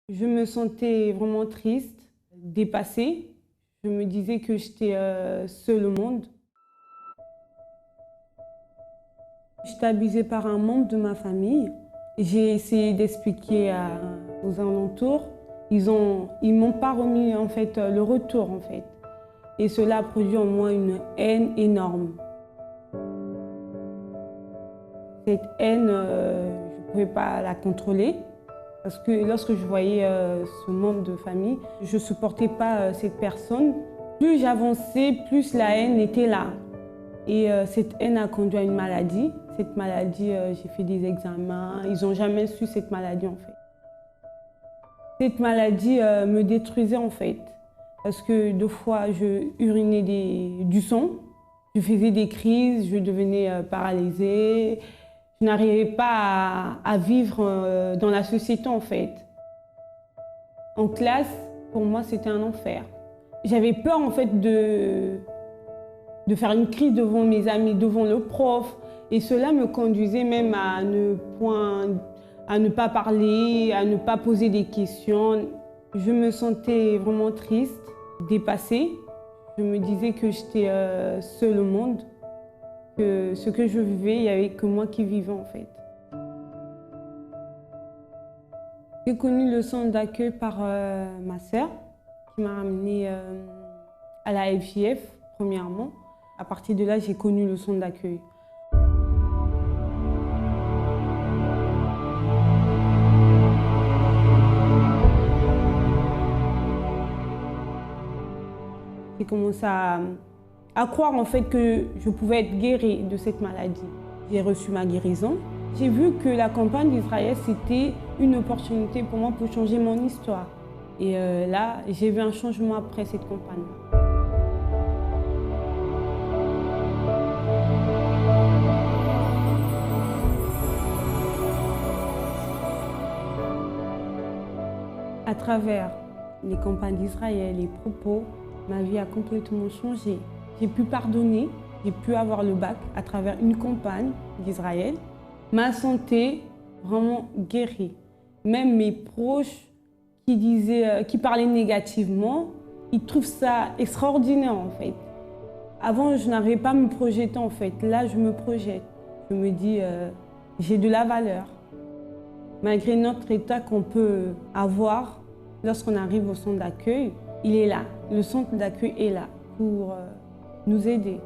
Je me sentais vraiment triste, dépassée. Je me disais que j'étais seule au monde. J'étais abusée par un membre de ma famille. J'ai essayé d'expliquer aux alentours. Ils m'ont pas remis en fait le retour en fait. Et cela a produit en moi une haine énorme. Cette haine, je ne pouvais pas la contrôler. Parce que lorsque je voyais ce membre de famille, je ne supportais pas cette personne. Plus j'avançais, plus la haine était là. Et cette haine a conduit à une maladie. Cette maladie, j'ai fait des examens. Ils n'ont jamais su cette maladie en fait. Cette maladie me détruisait en fait. Parce que 2 fois, je urinais du sang. Je faisais des crises, je devenais paralysée. Je n'arrivais pas à vivre dans la société en fait. En classe, pour moi, c'était un enfer. J'avais peur en fait de faire une crise devant mes amis, devant le prof. Et cela me conduisait même à ne pas parler, à ne pas poser des questions. Je me sentais vraiment triste, dépassée. Je me disais que j'étais seule au monde. Que ce que je vivais, il n'y avait que moi qui vivais en fait. J'ai connu le centre d'accueil par ma sœur qui m'a ramenée à la FJF premièrement. À partir de là, j'ai connu le centre d'accueil. J'ai commencé à croire en fait que je pouvais être guérie de cette maladie. J'ai reçu ma guérison. J'ai vu que la campagne d'Israël, c'était une opportunité pour moi pour changer mon histoire. Et là, j'ai vu un changement après cette campagne. À travers les campagnes d'Israël, les propos, ma vie a complètement changé. J'ai pu pardonner, j'ai pu avoir le bac à travers une campagne d'Israël. Ma santé, vraiment guérie. Même mes proches qui parlaient négativement, ils trouvent ça extraordinaire en fait. Avant, je n'arrivais pas à me projeter en fait. Là, je me projette. Je me dis, j'ai de la valeur. Malgré notre état qu'on peut avoir lorsqu'on arrive au centre d'accueil, il est là. Le centre d'accueil est là pour nous aider.